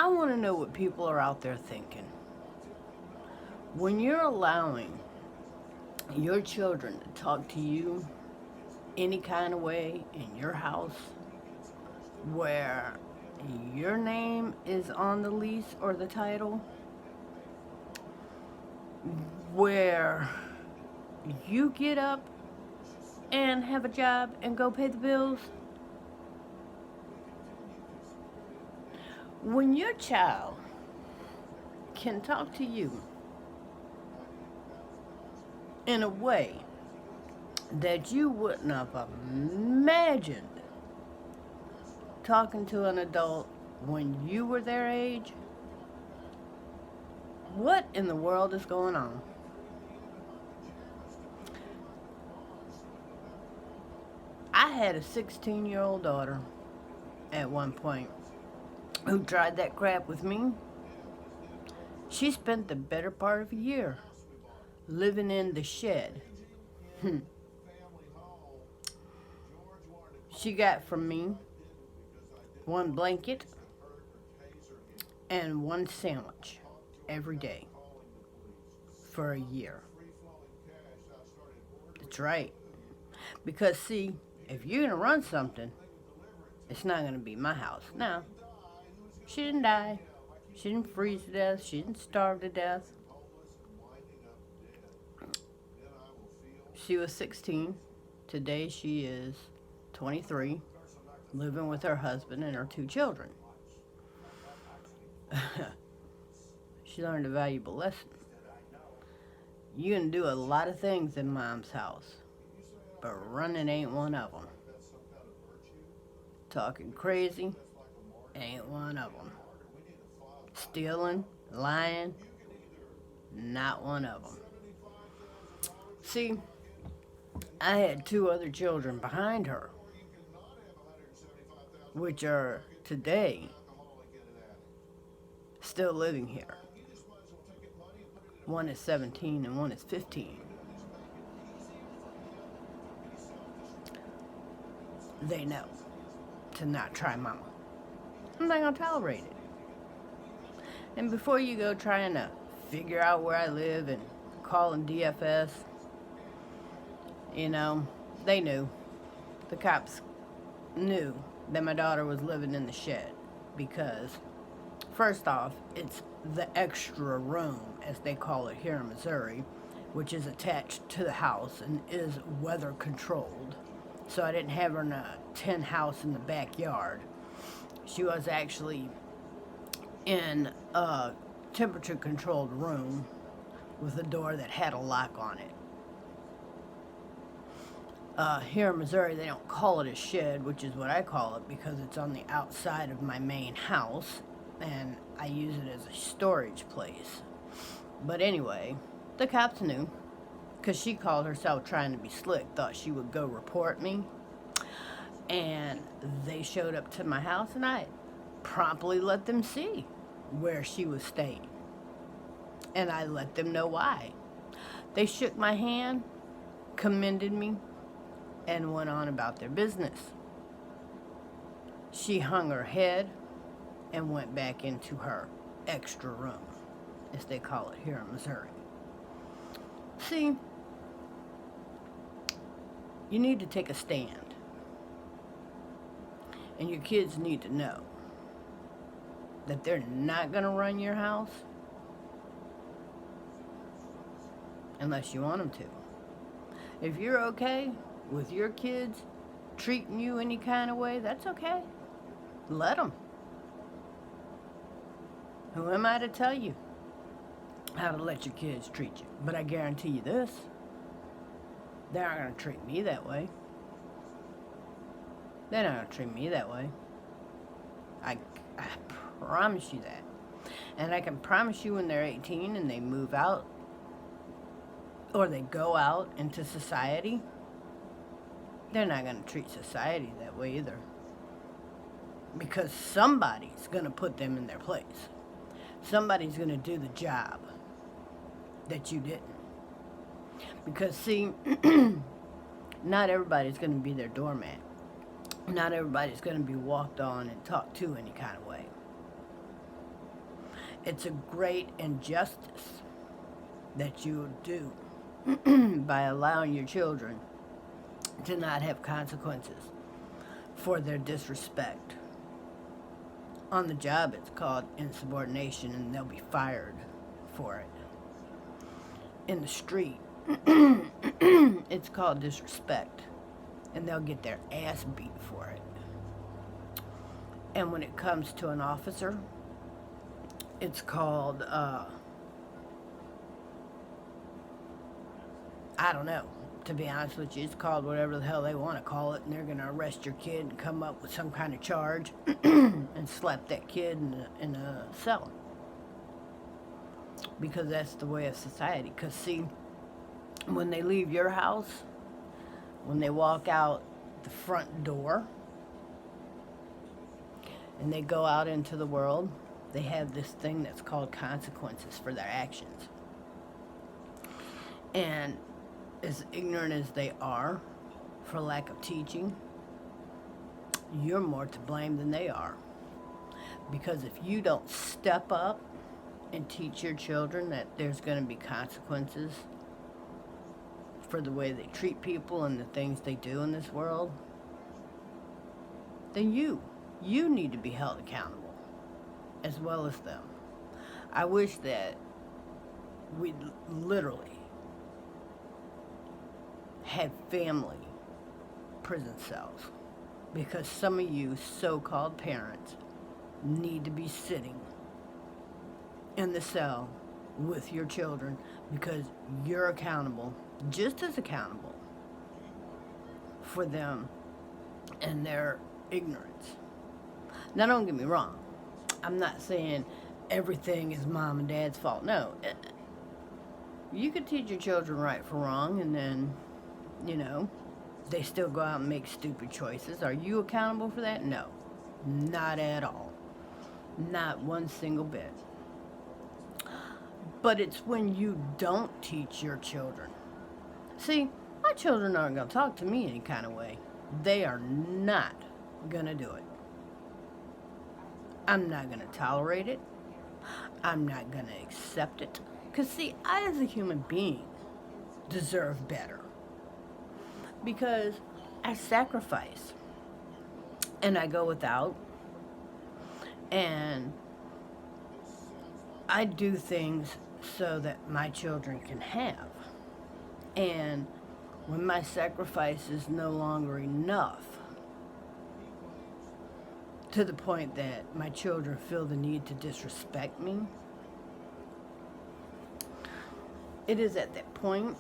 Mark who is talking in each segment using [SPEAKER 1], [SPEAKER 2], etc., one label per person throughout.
[SPEAKER 1] I want to know what people are out there thinking. When you're allowing your children to talk to you any kind of way in your house where your name is on the lease or the title, where you get up and have a job and go pay the bills, when your child can talk to you in a way that you wouldn't have imagined talking to an adult when you were their age, what in the world is going on? I had a 16-year-old daughter at one point who tried that crap with me. She spent the better part of a year living in the shed. She got from me one blanket and one sandwich every day for a year. That's right. Because, see, if you're going to run something, it's not going to be my house. Now, she didn't die. She didn't freeze to death. She didn't starve to death. She was 16. Today she is 23, living with her husband and her 2 children. She learned a valuable lesson. You can do a lot of things in mom's house, but running ain't one of them. Talking crazy ain't one of them. Stealing, lying, not one of them. See, I had 2 other children behind her, which are today still living here. One is 17 and one is 15. They know to not try mama. I'm not going to tolerate it. And before you go trying to figure out where I live and calling DFS, you know, they knew. The cops knew that my daughter was living in the shed because, first off, it's the extra room, as they call it here in Missouri, which is attached to the house and is weather controlled. So I didn't have her in a tin house in the backyard. She was actually in a temperature controlled room with a door that had a lock on it. Here in Missouri, they don't call it a shed, which is what I call it because it's on the outside of my main house, and I use it as a storage place. But anyway, the cops knew because she called herself trying to be slick, thought she would go report me, and they showed up to my house, and I promptly let them see where she was staying, and I let them know why. They shook my hand, commended me, and went on about their business. She hung her head and went back into her extra room, as they call it here in Missouri. See, you need to take a stand, and your kids need to know that they're not going to run your house unless you want them to. If you're okay with your kids treating you any kind of way, that's okay. Let them. Who am I to tell you how to let your kids treat you? But I guarantee you this, they aren't going to treat me that way. They're not going to treat me that way. I promise you that. And I can promise you when they're 18 and they move out or they go out into society, they're not going to treat society that way either. Because somebody's going to put them in their place. Somebody's going to do the job that you didn't. Because, see, not everybody's going to be their doormat. Not everybody's going to be walked on and talked to any kind of way. It's a great injustice that you do by allowing your children to not have consequences for their disrespect. On the job, it's called insubordination, and they'll be fired for it. In the street, it's called disrespect, and they'll get their ass beat for it. And when it comes to an officer, it's called, I don't know, to be honest with you. It's called whatever the hell they want to call it, and they're going to arrest your kid and come up with some kind of charge and slap that kid in a cell. Because that's the way of society. Because, see, when they leave your house, when they walk out the front door and they go out into the world, they have this thing that's called consequences for their actions. And as ignorant as they are for lack of teaching, you're more to blame than they are. Because if you don't step up and teach your children that there's going to be consequences for the way they treat people and the things they do in this world, then you need to be held accountable as well as them. I wish that we literally had family prison cells, because some of you so-called parents need to be sitting in the cell with your children, because you're accountable, just as accountable for them and their ignorance. Now, don't get me wrong. I'm not saying everything is mom and dad's fault. No. You could teach your children right from wrong, and then, they still go out and make stupid choices. Are you accountable for that? No. Not at all. Not one single bit. But it's when you don't teach your children. See, my children aren't going to talk to me any kind of way. They are not going to do it. I'm not going to tolerate it. I'm not going to accept it. Because, see, I as a human being deserve better. Because I sacrifice. And I go without. And I do things so that my children can have. And when my sacrifice is no longer enough, to the point that my children feel the need to disrespect me, it is at that point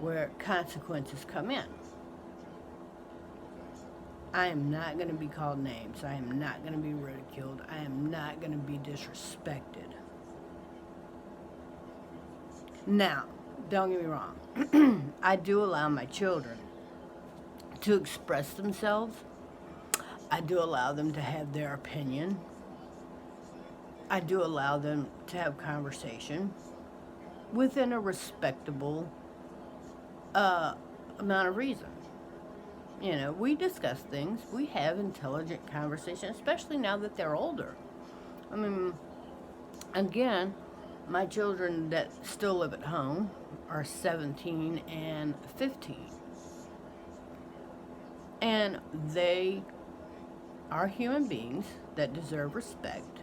[SPEAKER 1] where consequences come in. I am not going to be called names. I am not going to be ridiculed. I am not going to be disrespected. Now, don't get me wrong. I do allow my children to express themselves. I do allow them to have their opinion. I do allow them to have conversation within a respectable amount of reason. We discuss things. We have intelligent conversation, especially now that they're older. I mean, again, my children that still live at home are 17 and 15. And they are human beings that deserve respect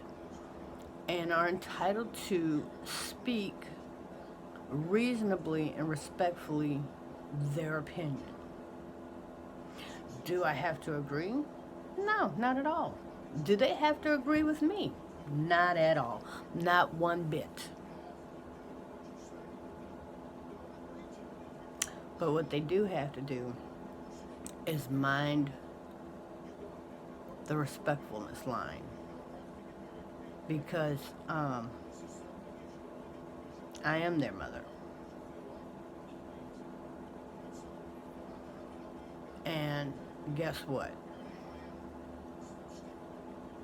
[SPEAKER 1] and are entitled to speak reasonably and respectfully their opinion. Do I have to agree? No, not at all. Do they have to agree with me? Not at all. Not one bit. But what they do have to do is mind the respectfulness line. Because I am their mother. And guess what?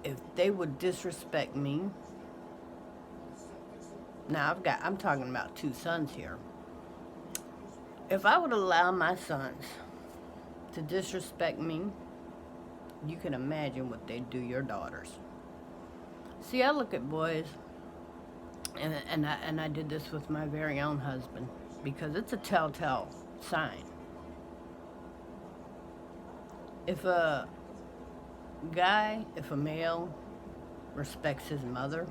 [SPEAKER 1] If they would disrespect me, now I'm talking about 2 sons here. If I would allow my sons to disrespect me, you can imagine what they'd do your daughters. See, I look at boys, and I did this with my very own husband, because it's a telltale sign. If a male respects his mother,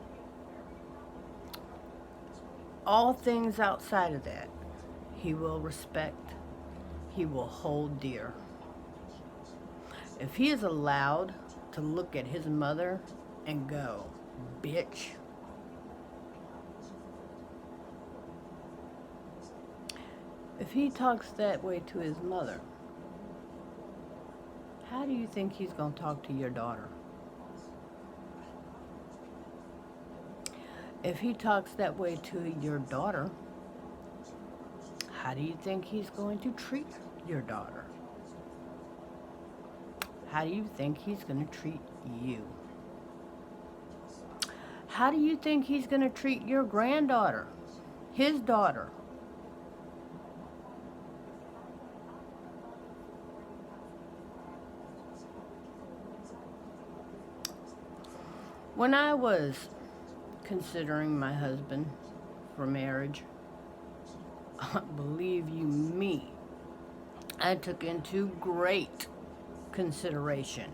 [SPEAKER 1] all things outside of that, he will respect, he will hold dear. If he is allowed to look at his mother and go, bitch, if he talks that way to his mother, how do you think he's going to talk to your daughter? If he talks that way to your daughter, how do you think he's going to treat your daughter? How do you think he's going to treat you? How do you think he's going to treat your granddaughter, his daughter? When I was considering my husband for marriage, believe you me, I took into great consideration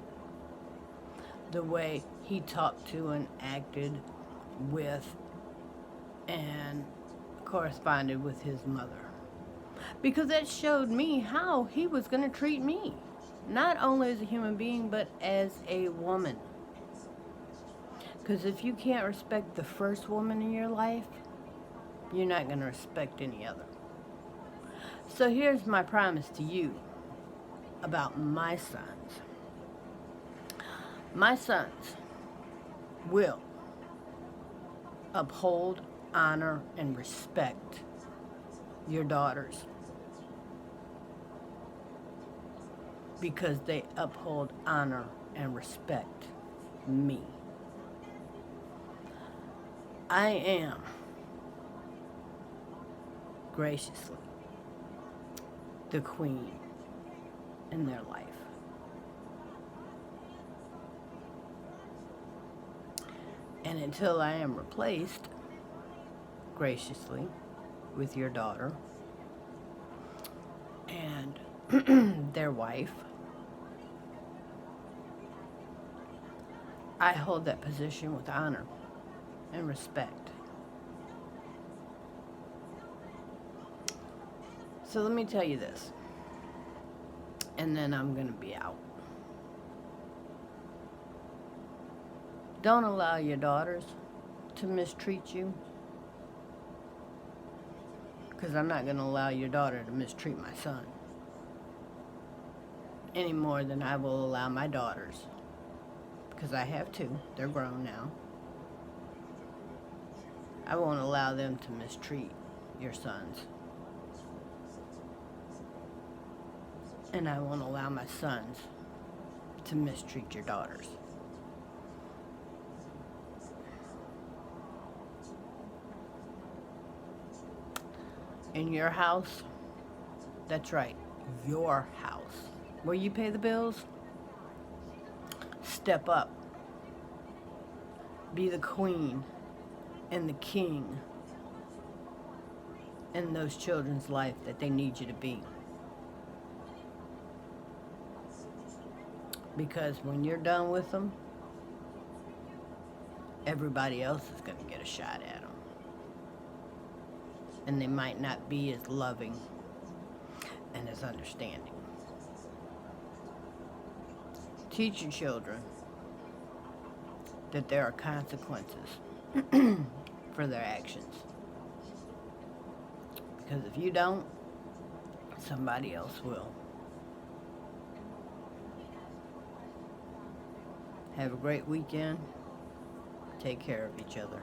[SPEAKER 1] the way he talked to and acted with and corresponded with his mother, because that showed me how he was going to treat me, not only as a human being but as a woman. Because if you can't respect the first woman in your life, you're not going to respect any other. So here's my promise to you about my sons. My sons will uphold, honor, and respect your daughters, because they uphold, honor, and respect me. I am graciously the queen in their life. And until I am replaced graciously with your daughter and their wife, I hold that position with honor and respect. So let me tell you this, and then I'm going to be out. Don't allow your daughters to mistreat you, because I'm not going to allow your daughter to mistreat my son any more than I will allow my daughters, because I have two, they're grown now. I won't allow them to mistreat your sons. And I won't allow my sons to mistreat your daughters. In your house, that's right, your house, where you pay the bills, step up. Be the queen and the king in those children's life that they need you to be. Because when you're done with them, everybody else is going to get a shot at them. And they might not be as loving and as understanding. Teach your children that there are consequences for their actions. Because if you don't, somebody else will. Have a great weekend. Take care of each other.